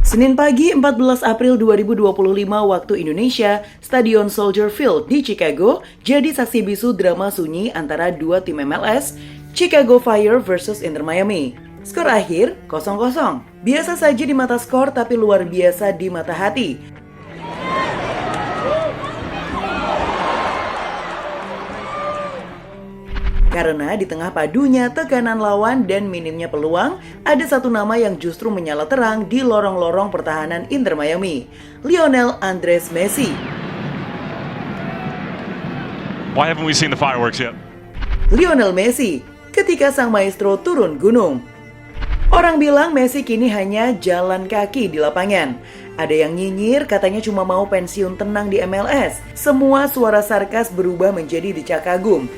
Senin pagi 14 April 2025 waktu Indonesia, Stadion Soldier Field di Chicago jadi saksi bisu drama sunyi antara dua tim MLS, Chicago Fire versus Inter Miami. Skor akhir 0-0. Biasa saja di mata skor tapi luar biasa di mata hati. Karena di tengah padunya tekanan lawan dan minimnya peluang, ada satu nama yang justru menyala terang di lorong-lorong pertahanan Inter Miami, Lionel Andres Messi. Why haven't we seen the fireworks yet? Lionel Messi, ketika sang maestro turun gunung. Orang bilang Messi kini hanya jalan kaki di lapangan. Ada yang nyinyir katanya cuma mau pensiun tenang di MLS. Semua suara sarkas berubah menjadi decak kagum.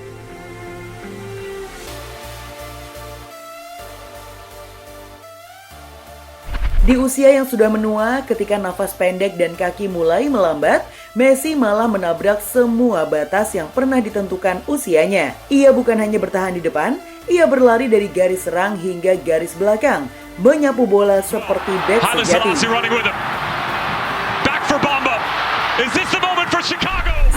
Di usia yang sudah menua, ketika nafas pendek dan kaki mulai melambat, Messi malah menabrak semua batas yang pernah ditentukan usianya. Ia bukan hanya bertahan di depan, ia berlari dari garis serang hingga garis belakang, menyapu bola seperti bek sejati.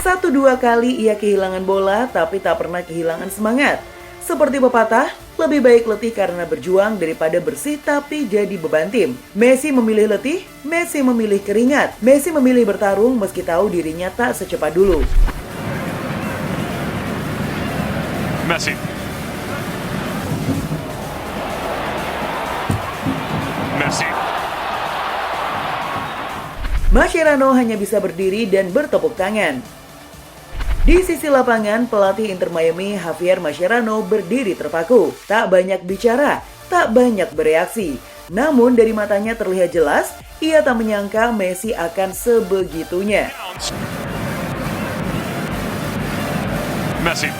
Satu dua kali ia kehilangan bola, tapi tak pernah kehilangan semangat. Seperti pepatah, lebih baik letih karena berjuang daripada bersih tapi jadi beban tim. Messi memilih letih, Messi memilih keringat, Messi memilih bertarung meski tahu dirinya tak secepat dulu. Messi. Messi. Mascherano hanya bisa berdiri dan bertepuk tangan. Di sisi lapangan, pelatih Inter Miami Javier Mascherano berdiri terpaku. Tak banyak bicara, tak banyak bereaksi. Namun dari matanya terlihat jelas, ia tak menyangka Messi akan sebegitunya. Messi.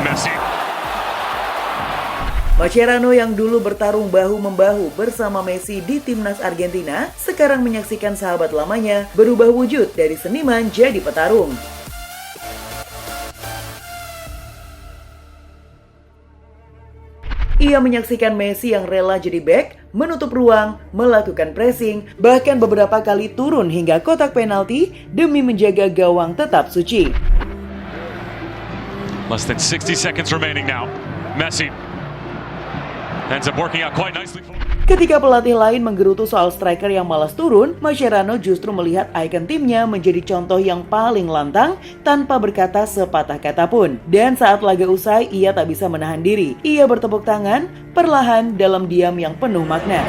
Messi. Mascherano yang dulu bertarung bahu-membahu bersama Messi di timnas Argentina, sekarang menyaksikan sahabat lamanya berubah wujud dari seniman jadi petarung. Ia menyaksikan Messi yang rela jadi bek, menutup ruang, melakukan pressing, bahkan beberapa kali turun hingga kotak penalti demi menjaga gawang tetap suci. Less than 60 seconds remaining now. Messi. Ends up working out quite nicely for... Ketika pelatih lain menggerutu soal striker yang malas turun, Mascherano justru melihat ikon timnya menjadi contoh yang paling lantang tanpa berkata sepatah kata pun. Dan saat laga usai, ia tak bisa menahan diri. Ia bertepuk tangan, perlahan dalam diam yang penuh makna.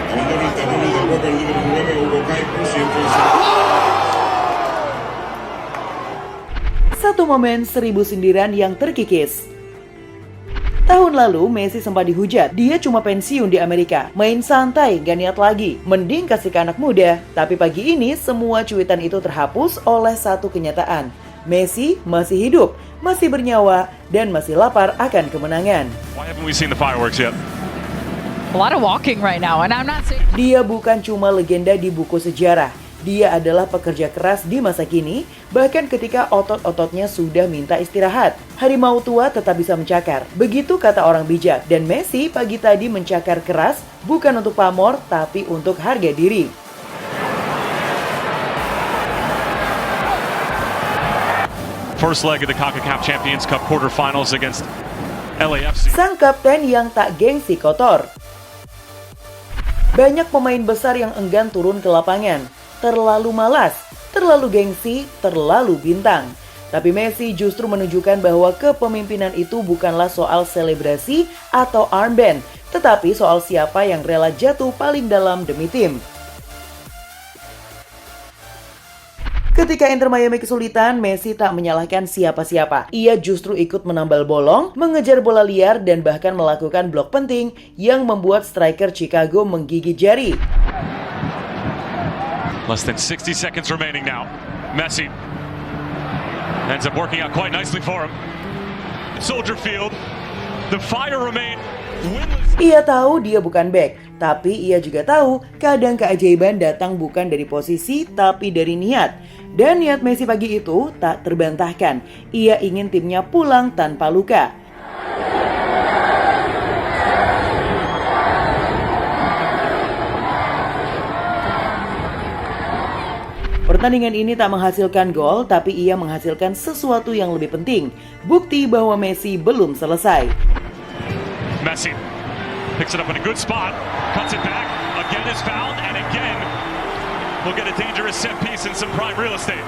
Satu momen 1000 sindiran yang terkikis. Tahun lalu, Messi sempat dihujat. Dia cuma pensiun di Amerika. Main santai, gak niat lagi. Mending kasih ke anak muda. Tapi pagi ini, semua cuitan itu terhapus oleh satu kenyataan. Messi masih hidup, masih bernyawa, dan masih lapar akan kemenangan. Why haven't we seen the fireworks yet? A lot of walking right now, and I'm not saying... Dia bukan cuma legenda di buku sejarah. Dia adalah pekerja keras di masa kini, bahkan ketika otot-ototnya sudah minta istirahat. Harimau tua tetap bisa mencakar. Begitu kata orang bijak. Dan Messi pagi tadi mencakar keras, bukan untuk pamor, tapi untuk harga diri. First leg of the CONCACAF Champions Cup quarterfinals against LAFC. Sang kapten yang tak gengsi kotor. Banyak pemain besar yang enggan turun ke lapangan. Terlalu malas, terlalu gengsi, terlalu bintang. Tapi Messi justru menunjukkan bahwa kepemimpinan itu bukanlah soal selebrasi atau armband, tetapi soal siapa yang rela jatuh paling dalam demi tim. Ketika Inter Miami kesulitan, Messi tak menyalahkan siapa-siapa. Ia justru ikut menambal bolong, mengejar bola liar, dan bahkan melakukan blok penting yang membuat striker Chicago menggigit jari. Less than 60 seconds remaining now. Messi ends up working out quite nicely for him. Soldier Field. The Fire remain winless. Ia tahu dia bukan back, tapi ia juga tahu kadang keajaiban datang bukan dari posisi tapi dari niat. Dan niat Messi pagi itu tak terbantahkan. Ia ingin timnya pulang tanpa luka. Pertandingan ini tak menghasilkan gol, tapi ia menghasilkan sesuatu yang lebih penting. Bukti bahwa Messi belum selesai. Messi picks it up in a good spot, cuts it back, again is fouled, and again we'll get a dangerous set piece and some prime real estate.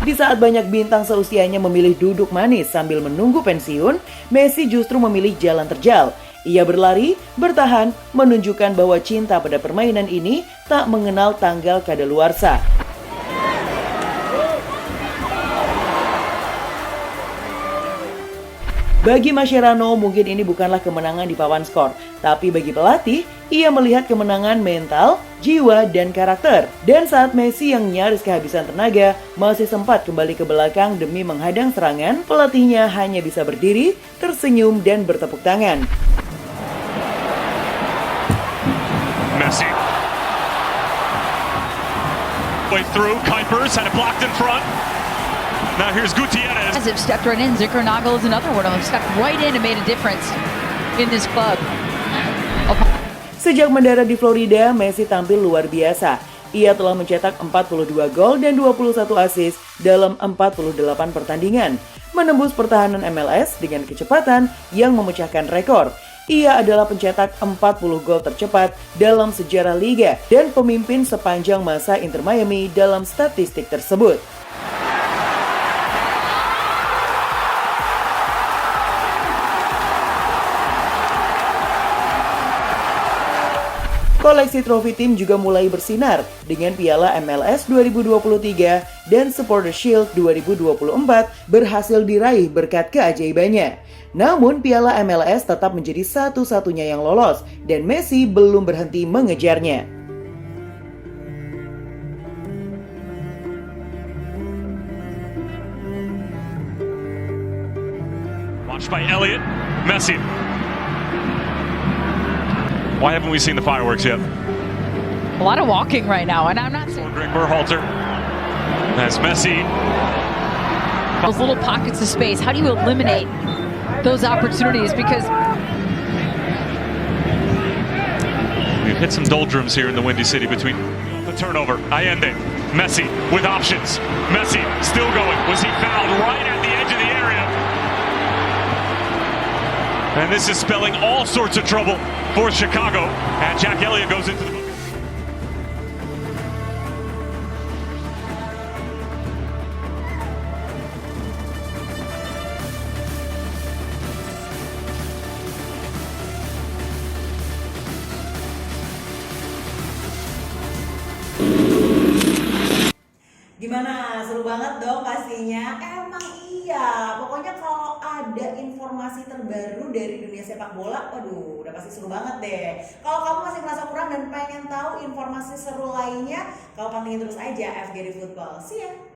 Di saat banyak bintang seusianya memilih duduk manis sambil menunggu pensiun, Messi justru memilih jalan terjal. Ia berlari, bertahan, menunjukkan bahwa cinta pada permainan ini tak mengenal tanggal kadaluarsa. Bagi Mascherano, mungkin ini bukanlah kemenangan di papan skor, tapi bagi pelatih, ia melihat kemenangan mental, jiwa, dan karakter. Dan saat Messi yang nyaris kehabisan tenaga masih sempat kembali ke belakang demi menghadang serangan, pelatihnya hanya bisa berdiri, tersenyum, dan bertepuk tangan. Messi way through, Kuipers had it blocked in front. Now here's Gutierrez. As if stepped right in. Zickernagel is another one of them. Stepped right in and made a difference in this club. Sejak mendarat di Florida, Messi tampil luar biasa. Ia telah mencetak 42 gol dan 21 assist dalam 48 pertandingan, menembus pertahanan MLS dengan kecepatan yang memecahkan rekor. Ia adalah pencetak 40 gol tercepat dalam sejarah liga dan pemimpin sepanjang masa Inter Miami dalam statistik tersebut. Koleksi trofi tim juga mulai bersinar dengan Piala MLS 2023 dan Supporters Shield 2024 berhasil diraih berkat keajaibannya. Namun Piala MLS tetap menjadi satu-satunya yang lolos dan Messi belum berhenti mengejarnya. Watched by Elliott, Messi. Why haven't we seen the fireworks yet? A lot of walking right now, and I'm not saying Greg Berhalter as Messi. those little pockets of space. How do you eliminate those opportunities? Because We've hit some doldrums here in the Windy City between the turnover. Allende, Messi with options. Messi still going. Was he fouled right at the edge of the area? And this is spelling all sorts of trouble for Chicago. And Jack Elliott goes into the book. Gimana? Seru banget dong pastinya. Emang iya. Pokoknya kalau ada informasi terbaru dari dunia sepak bola, waduh, udah pasti seru banget deh. Kalau kamu masih merasa kurang dan pengen tahu informasi seru lainnya, kamu pantengin terus aja FGD Football. See ya.